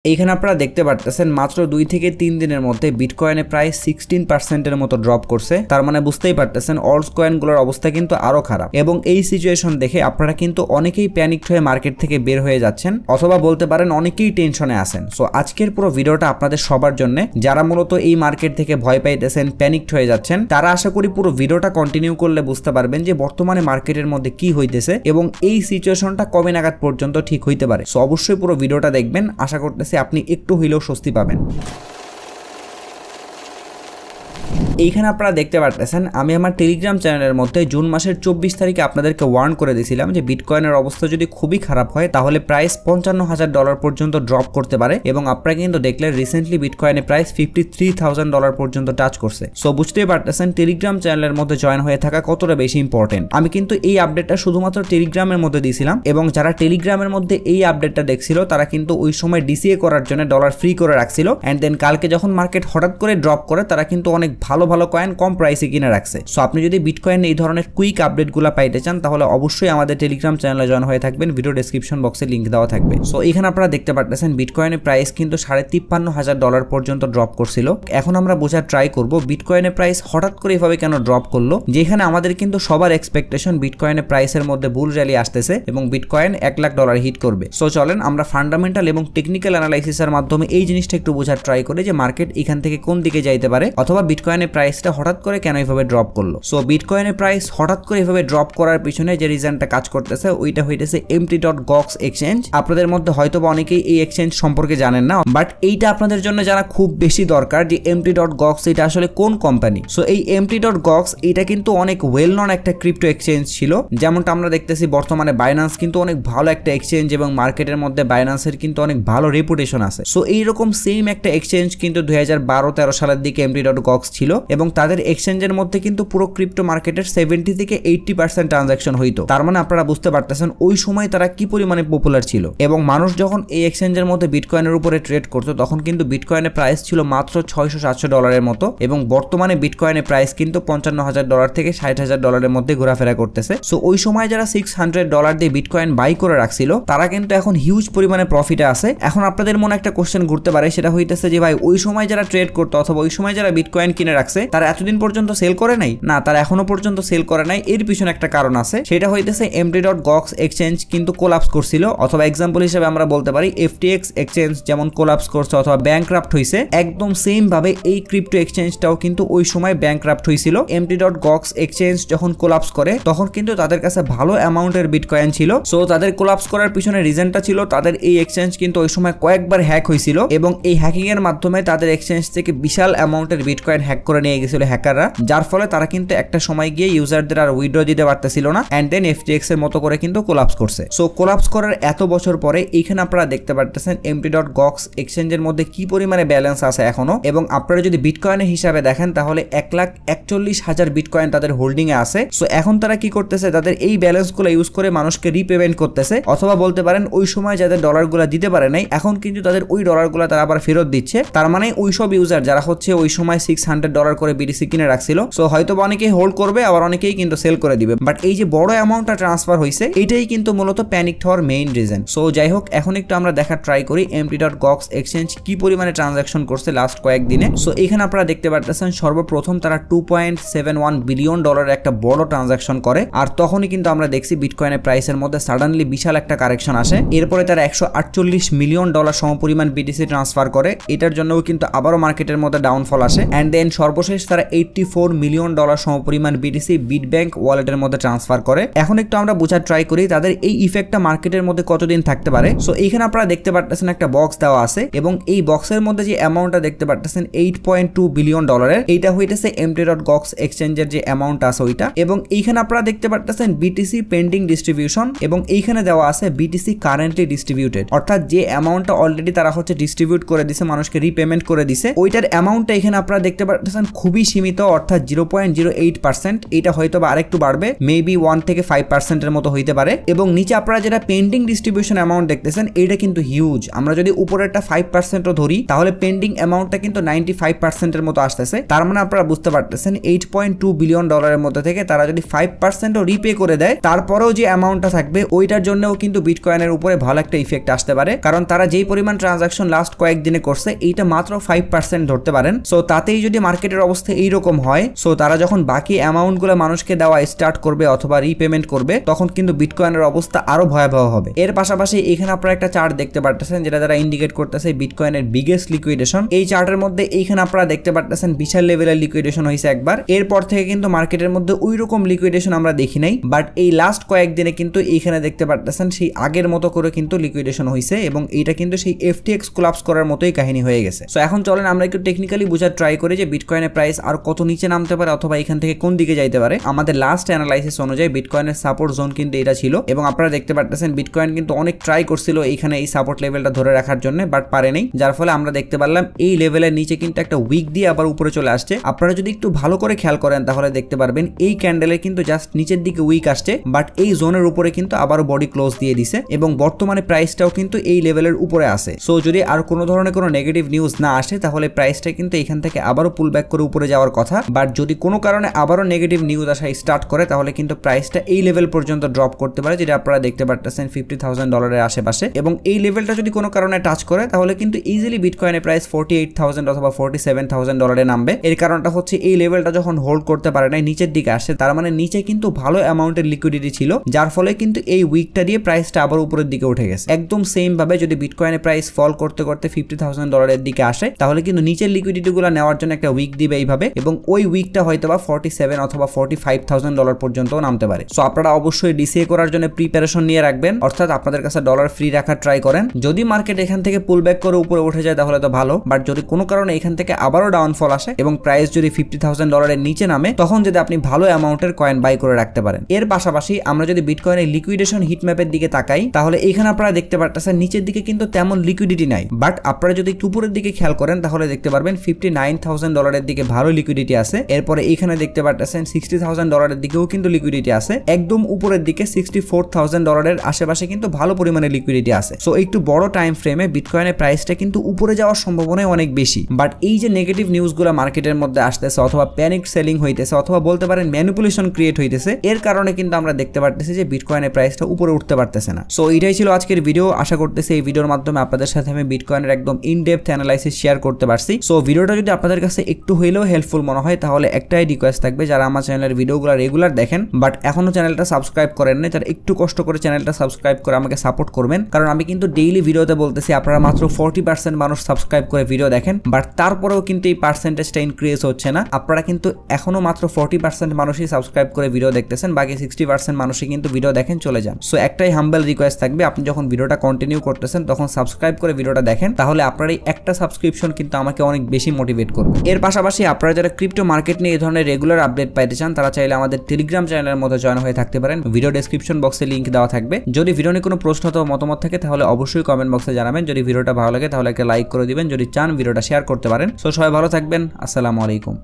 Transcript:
এইখানে আপনারা দেখতে পারতেছেন মাত্র 2 থেকে 3 দিনের মধ্যে বিটকয়েনে প্রায় 16% মতো ড্রপ করছে। তার মানে বুঝতেই পারতেছেন অল্ট কয়েনগুলোর অবস্থা কিন্তু আরো খারাপ, এবং এই সিচুয়েশন দেখে আপনারা কিন্তু অনেকেই প্যানিকড হয়ে মার্কেট থেকে বের হয়ে যাচ্ছেন, অথবা বলতে পারেন অনেকেই টেনশনে আছেন। সো আজকের পুরো ভিডিওটা আপনাদের সবার জন্য, যারা মূলত এই মার্কেট থেকে ভয় পাইতেছেন, প্যানিকড হয়ে যাচ্ছেন, তারা আশা করি পুরো ভিডিওটা কন্টিনিউ করলে বুঝতে পারবেন যে বর্তমানে মার্কেটের মধ্যে কি হইতেছে এবং এই সিচুয়েশনটা কবে নাগাদ পর্যন্ত ঠিক হইতে পারে। সো অবশ্যই পুরো ভিডিওটা দেখবেন, আশা করতেছি আপনি একটু হইলেও স্বস্তি পাবেন। এইখানে আপনারা দেখতে পারতেছেন আমি আমার টেলিগ্রাম চ্যানেলের মধ্যে জুন মাসের 24 তারিখে আপনাদেরকে ওয়ার্ন করে দিয়েছিলাম যে বিটকয়েনের অবস্থা যদি খুবই খারাপ হয় তাহলে প্রাইস $55,000 পর্যন্ত ড্রপ করতে পারে, এবং আপনারা কিন্তু দেখলেন রিসেন্টলি বিটকয়েনের প্রাইস $53,000 পর্যন্ত টাচ করছে। সো বুঝতেই পারতেছেন টেলিগ্রাম চ্যানেলের মধ্যে জয়েন হয়ে থাকা কতটা বেশি ইম্পর্টেন্ট। আমি কিন্তু এই আপডেটটা শুধুমাত্র টেলিগ্রামের মধ্যে দিয়েছিলাম, এবং যারা টেলিগ্রামের মধ্যে এই আপডেটটা দেখছিল তারা কিন্তু ওই সময় ডিসিএ করার জন্য ডলার ফ্রি করে রাখছিল, এন্ড দেন কালকে যখন মার্কেট হঠাৎ করে ড্রপ করে তারা কিন্তু অনেক ভালো কয়েন কম প্রাইসে কিনে রাখছে। সো আপনি যদি বিটকয়েন এই ধরনের কুইক আপডেটগুলো পাইতে চান তাহলে অবশ্যই আমাদের টেলিগ্রাম চ্যানেলে জয়েন হয়ে থাকবেন, ভিডিও ডেসক্রিপশন বক্সে লিংক দেওয়া থাকবে। সো এখানে আপনারা দেখতে পারতেছেন বিটকয়েনের প্রাইস কিন্তু $53,000 পর্যন্ত ড্রপ করছিল। এখন আমরা বোঝার ট্রাই করব বিটকয়েনের প্রাইস হঠাৎ করে এভাবে কেন ড্রপ করলো, যেখানে আমাদের কিন্তু সবার এক্সপেকটেশন বিটকয়েনের প্রাইসের মধ্যে বুল র্যালি আসতেছে এবং বিটকয়েন $1,00,000 হিট করবে। সো চলেন আমরা ফান্ডামেন্টাল এবং টেকনিক্যাল অ্যানালাইসিসের মাধ্যমে এই জিনিসটা একটু বোঝার ট্রাই করি যে মার্কেট এখান থেকে কোন দিকে যাইতে পারে, অথবা বিটকয়েনের প্রাইসটা হঠাৎ করে কেন এভাবে ড্রপ করলো। সো বিটকয়েনের প্রাইস হঠাৎ করে এভাবে ড্রপ করার পিছনে যে রিজনটা কাজ করতেছে ওইটা হইতেছে mt.gox এক্সচেঞ্জ। আপনাদের মধ্যে হয়তো বা অনেকেই এই এক্সচেঞ্জ সম্পর্কে জানেন না, বাট এইটা আপনাদের জন্য জানা খুব বেশি দরকার যে mt.gox এটা আসলে কোন কোম্পানি। সো এই mt.gox এটা কিন্তু অনেক ওয়েল নন একটা ক্রিপ্টো এক্সচেঞ্জ ছিল, যেমনটা আমরা দেখতেছি বর্তমানে বাইন্যান্স কিন্তু অনেক ভালো একটা এক্সচেঞ্জ এবং মার্কেটের মধ্যে বাইন্যান্সের কিন্তু অনেক ভালো রেপুটেশন আছে। সো এইরকম সেম একটা এক্সচেঞ্জ কিন্তু 2012-13 সালের দিকে mt.gox ছিল, এবং তাদের এক্সচেঞ্জের মধ্যে কিন্তু পুরো ক্রিপ্টো মার্কেটের 70 থেকে 80% ট্রানজাকশন হইতো। তার মানে আপনারা বুঝতে পারতেছেন ওই সময় তারা কি পরিমাণে পপুলার ছিল, এবং মানুষ যখন এই এক্সচেঞ্জের মধ্যে বিটকয়েনের উপরে ট্রেড করতো তখন কিন্তু বিটকয়েনের প্রাইস ছিল মাত্র $600-700 মতো, এবং বর্তমানে বিটকয়েনের প্রাইস কিন্তু $55,000 থেকে $60,000 মধ্যে ঘোরাফেরা করতেছে। সো ওই সময় যারা $600 দিয়ে বিটকয়েন বাই করে রাখছিল তারা কিন্তু এখন হিউজ পরিমাণে প্রফিটে আছে। এখন আপনাদের মনে একটা কোশ্চেন ঘুরতে পারে, সেটা হইতেছে যে ভাই ওই সময় যারা ট্রেড করতো অথবা ওই সময় যারা বিটকয়েন কিনে রাখছে তারা এতদিন পর্যন্ত সেল করে নাই? না, তারা এখনো পর্যন্ত সেল করে নাই। এর পিছনে একটা কারণ আছে, সেটা হইতেছে mt.gox এক্সচেঞ্জ কিন্তু কোলাপস করছিল, অথবা এক্সাম্পল হিসেবে আমরা বলতে পারি FTX এক্সচেঞ্জ যেমন কোলাপস করছে অথবা ব্যাংকরাপ্ট হইছে, একদম সেম ভাবে এই ক্রিপ্টো এক্সচেঞ্জটাও কিন্তু ওই সময় ব্যাংকরাপ্ট হইছিল। mt.gox এক্সচেঞ্জ যখন কোলাপস করে তখন কিন্তু তাদের কাছে ভালো অ্যামাউন্টের বিটকয়েন ছিল। সো তাদের কোলাপস করার পিছনে রিজনটা ছিল তাদের এই এক্সচেঞ্জ কিন্তু ওই সময় কয়েকবার হ্যাক হয়েছিল, এবং এই হ্যাকিং এর মাধ্যমে তাদের এক্সচেঞ্জ থেকে বিশাল অ্যামাউন্টের বিটকয়েন হ্যাক করে নিয়ে গেছিল হ্যাকাররা, যার ফলে তারা কিন্তু একটা সময় গিয়ে ইউজারদের আর উইথড্র দিতে পারতেছিল না, এন্ড দেন FTX এর মতো করে কিন্তু কোলাপস করছে। সো কোলাপস করার এত বছর পরে এইখানে আপনারা দেখতে পারতেছেন mt.gox এক্সচেঞ্জের মধ্যে কি পরিমাণে ব্যালেন্স আছে এখনো, এবং আপনারা যদি বিটকয়েনের হিসাবে দেখেন তাহলে 1,41,000 বিটকয়েন তাদের হোল্ডিং এ আছে। সো এখন তারা কি করতেছে, তাদের এই ব্যালেন্স গুলো ইউজ করে মানুষকে রিপেমেন্ট করতেছে, অথবা বলতে পারেন ওই সময় যাদের ডলারগুলো দিতে পারে নাই এখন কিন্তু তাদের ওই ডলারগুলো তারা আবার ফেরত দিচ্ছে। তার মানে ওই সব ইউজার যারা হচ্ছে ওই সময় $600 করে BTC কিনে রাখছিল, সো হয়তো অনেকেই হোল্ড করবে আবার অনেকেই কিন্তু সেল করে দিবে, বাট এই যে বড় অ্যামাউন্টটা ট্রান্সফার হয়েছে এটাই কিন্তু মূলত প্যানিকড হওয়ার মেইন রিজন। সো যাই হোক, এখন একটু আমরা দেখার ট্রাই করি mt.gox এক্সচেঞ্জ কি পরিমাণে ট্রানজাকশন করছে লাস্ট কয়েকদিনে। সো এখানে আপনারা দেখতে পারতেছেন সর্বপ্রথম তারা $2.71 বিলিয়ন একটা বড় ট্রানজাকশন করে, আর তখনই কিন্তু আমরা দেখছি বিটকয়েনের প্রাইসের মধ্যে সাডেনলি বিশাল একটা কারেকশন আসে। এরপরে তারা $148 মিলিয়ন সমপরিমাণ BTC ট্রান্সফার করে, এটার জন্যও কিন্তু আবারও মার্কেটের মধ্যে ডাউনফল আসে, এন্ড দেন সর্বশেষ তারা $84 মিলিয়ন সমপরিমাণ BTC বিটব্যাংক ওয়ালেটের মধ্যে ট্রান্সফার করে। এখন একটু আমরা বোঝার ট্রাই করি তাদের এই ইফেক্টটা মার্কেটের মধ্যে কতদিন থাকতে পারে। সো এখানে আপনারা দেখতে পারতেছেন একটা বক্স দেওয়া আছে, এবং এই বক্সের মধ্যে যে অ্যামাউন্টটা দেখতে পারতেছেন $8.2 বিলিয়ন, এইটা হইতেছে mt.gox এক্সচেঞ্জের যে অ্যামাউন্ট আছে ওইটা, এবং এইখানে আপনারা দেখতে পারতেছেন BTC পেন্ডিং ডিস্ট্রিবিউশন, এবং এইখানে দেওয়া আছে BTC কারেন্টলি ডিস্ট্রিবিউটেড, অর্থাৎ যে অ্যামাউন্টটা অলরেডি তারা হচ্ছে ডিস্ট্রিবিউট করে দিছে, মানুষকে রিপেমেন্ট করে দিছে, ওইটার অ্যামাউন্টটা এখানে আপনারা দেখতে পারতেছেন খুবই সীমিত, অর্থাৎ 0.08%। এটা হয়তো বা আরেকটু বাড়বে, মেবি 1 থেকে 5%-এর মতো হইতে পারে। এবং নিচে আপনারা যেটা পেন্ডিং ডিস্ট্রিবিউশন অ্যামাউন্ট দেখতেছেন, এটা কিন্তু হিউজ। আমরা যদি উপরেরটা 5%ও ধরি তাহলে পেন্ডিং অ্যামাউন্টটা কিন্তু 95%-এর মতো আসতেছে। তার মানে আপনারা বুঝতে পারতেছেন $8.2 বিলিয়ন মধ্যে থেকে তারা যদি 5%ও রিপে করে দেয়, তারপরেও যে অ্যামাউন্টটা থাকবে ওইটার জন্যও কিন্তু বিটকয়েনের উপরে ভালো একটা ইফেক্ট আসতে পারে। কারণ তারা যেই পরিমাণ ট্রানজাকশন লাস্ট কয়েকদিনে করছে এইটা মাত্র 5% ধরতে পারেন। সো তাতেই যদি মার্কেটের অবস্থা এইরকম হয়, সো তারা যখন বাকি অ্যামাউন্টগুলো মানুষকে দেওয়া স্টার্ট করবে অথবা রিপেমেন্ট করবে, তখন কিন্তু বিটকয়েনের অবস্থা আরো ভয়াবহ হবে। এর পাশাপাশি এখানে আপনারা একটা চার্ট দেখতে পারতেছেন যেটা দ্বারা ইন্ডিকেট করতেছে বিটকয়েনের বিগেস্ট লিকুইডেশন। এই চার্টের মধ্যে এইখানে আপনারা দেখতে পারতেছেন বিশাল লেভেলের লিকুইডেশন হয়েছে একবার। এরপর থেকে কিন্তু মার্কেটের মধ্যে ওই রকম লিকুইডেশন আমরা দেখি নাই, বাট এই লাস্ট কয়েকদিনে কিন্তু এইখানে দেখতে পারতেছেন সেই আগের মতো করে কিন্তু লিকুইডেশন হয়েছে এবং এইটা কিন্তু সেই FTX কোলাপস করার মতোই কাহিনী হয়ে গেছে। সো এখন চলেন আমরা একটু টেকনিক্যালি বোঝার ট্রাই করি যে বিটকয়েনের প্রাইস আর কত নিচে নামতে পারে অথবা এখান থেকে কোন দিকে যাইতে পারে। আমাদের লাস্ট অ্যানালাইসিস অনুযায়ী বিটকয়েনের সাপোর্ট জোন কিন্তু এটা ছিল এবং আপনারা দেখতে পারতেছেন বিটকয়েন কিন্তু অনেক ট্রাই করছিল এইখানে এই সাপোর্ট লেভেলটা ধরে রাখার জন্য, বাট পারে নাই। যার ফলে আমরা দেখতে পারলাম এই লেভেলের নিচে কিন্তু একটা উইক দিয়ে আবার উপরে চলে আসছে। আপনারা যদি একটু ভালো করে খেয়াল করেন তাহলে দেখতে পারবেন এই ক্যান্ডেলের কিন্তু জাস্ট নিচের দিকে উইক আসছে, বাট এই জোনের উপরে কিন্তু আবারও বডি ক্লোজ দিয়ে দিছে এবং বর্তমানে প্রাইসটাও কিন্তু এই লেভেলের উপরে আছে। সো যদি আর কোনো ধরনের কোনো নেগেটিভ নিউজ না আসে তাহলে প্রাইসটা কিন্তু এখান থেকে আবারও পুল ব্যাক করে উপরে যাওয়ার কথা, বাট যদি কোনো কারণে আবারও নেগেটিভ নিউজ আসা স্টার্ট করে তাহলে কিন্তু প্রাইসটা এই লেভেল পর্যন্ত ড্রপ করতে পারে, যেটা আপনারা দেখতে পারতেছেন $50,000 আশেপাশে। এবং এই লেভেলটা যদি কোনো কারণে টাচ করে তাহলে কিন্তু ইজিলি বিটকয়েনের প্রাইস $48,000 অথবা $47,000 নামবে। এর কারণটা হচ্ছে এই লেভেলটা যখন হোল্ড করতে পারে না, নিচের দিকে আসে, তার মানে নিচে কিন্তু ভালো অ্যামাউন্টের লিকুইডিটি ছিল, যার ফলে কিন্তু এই উইকটা দিয়ে প্রাইসটা আবার উপরের দিকে উঠে গেছে। একদম সেম ভাবে যদি বিটকয়েনের প্রাইস ফল করতে করতে $50,000 দিকে আসে তাহলে কিন্তু নিচের লিকুইডিটি গুলো নেওয়ার জন্য একটা উইক দিবে এইভাবে, এবং ওই উইকটা হয়তো বা 47 অথবা $45,000 পর্যন্ত নামতে পারে। সো আপনারা অবশ্যই ডিসিএ করার জন্য প্রিপারেশন নিয়ে রাখবেন, অর্থাৎ আপনাদের কাছে ডলার ফ্রি রাখার ট্রাই করেন। যদি মার্কেট এখান থেকে পুল ব্যাক করে উপরে উঠে যায় তাহলে তো ভালো, বাট যদি কোনো কারণে এখান থেকে আবারও ডাউনফল আসে এবং প্রাইস যদি $50,000 নিচে নামে তখন যদি আপনি ভালো অ্যামাউন্টের কয়েন বাই করে রাখতে পারেন। এর পাশাপাশি আমরা যদি বিটকয়েনের লিকুইডেশন হিট ম্যাপের দিকে তাকাই তাহলে এখানে আপনারা দেখতে পারতেছেন নিচের দিকে কিন্তু তেমন লিকুইডিটি নাই, বাট আপনারা যদি একটু উপরের দিকে খেয়াল করেন তাহলে দেখতে পারবেন $59,000 দিকে ভালো লিকুইডিটি আছে। এরপরে এখানে দেখতে পারতেছেন $60,000 দিকেও কিন্তু লিকুইডিটি আছে। একদম উপরের দিকে $64,000 আশেপাশে কিন্তু ভালো পরিমাণে লিকুইডিটি আছে। সো একটু বড় টাইম ফ্রেমে বিটকয়েনের প্রাইসটা কিন্তু উপরে যাওয়ার সম্ভাবনা অনেক বেশি, বাট এই যে নেগেটিভ নিউজগুলো মার্কেটের মধ্যে আসতেছে অথবা প্যানিক সেলিং হইতেছে অথবা বলতে পারেন ম্যানিপুলেশন ক্রিয়েট হইতেছে, এর কারণে কিন্তু আমরা দেখতে পারতেছি যে বিটকয়েনের প্রাইসটা উপরে উঠতে পারতেছে না। সো এটাই ছিল আজকের ভিডিও। আশা করতেছি এই ভিডিওর মাধ্যমে আপনাদের সাথে আমি বিটকয়েনের একদম ইন ডেপথ অ্যানালাইসিস শেয়ার করতে পারছি। সো ভিডিওটা যদি আপনাদের কাছে একটু হইলেও হেল্পফুল মনে হয় তাহলে একটাই রিকোয়েস্ট থাকবে, যারা আমার চ্যানেলের ভিডিওগুলো রেগুলার দেখেন বাট এখনো চ্যানেলটা সাবস্ক্রাইব করেন না, তারা একটু কষ্ট করে চ্যানেলটা সাবস্ক্রাইব করে আমাকে সাপোর্ট করবেন। কারণ আমি কিন্তু ডেইলি ভিডিওতে বলতেছি আপনারা মাত্র 40% মানুষ সাবস্ক্রাইব করে ভিডিও দেখেন, বাট তারপরেও কিন্তু এই পার্সেন্টেজটা ইনক্রিজ হচ্ছে না। আপনারা কিন্তু এখনো মাত্র 40% মানুষই সাবস্ক্রাইব করে ভিডিও দেখতেছেন, বাকি 60% মানুষই কিন্তু ভিডিও দেখেন চলে যান। সো একটাই হাম্বল রিকোয়েস্ট থাকবে, আপনি যখন ভিডিওটা কন্টিনিউ করতেছেন তখন সাবস্ক্রাইব করে ভিডিওটা দেখেন, তাহলে আপনার এই একটা সাবস্ক্রিপশন কিন্তু আমাকে অনেক বেশি মোটিভেট করবে। এর পাশাপাশি আপনারা যারা ক্রিপ্টো মার্কেট নিয়ে এই ধরনের রেগুলার আপডেট পাইতে চান তারা চাইলে আমাদের টেলিগ্রাম চ্যানেলের মধ্যে জয়েন হয়ে থাকতে পারেন। ভিডিও ডেসক্রিপশন বক্সে লিংক দেওয়া থাকবে। যদি ভিডিও নিয়ে কোনো প্রশ্ন অথবা মতামত থাকে তাহলে অবশ্যই কমেন্ট বক্সে জানাবেন। যদি ভিডিওটা ভালো লাগে তাহলে একটা লাইক করে দিবেন, যদি চান ভিডিওটা শেয়ার করতে পারেন। সো সবাই ভালো থাকবেন, আসসালামু আলাইকুম।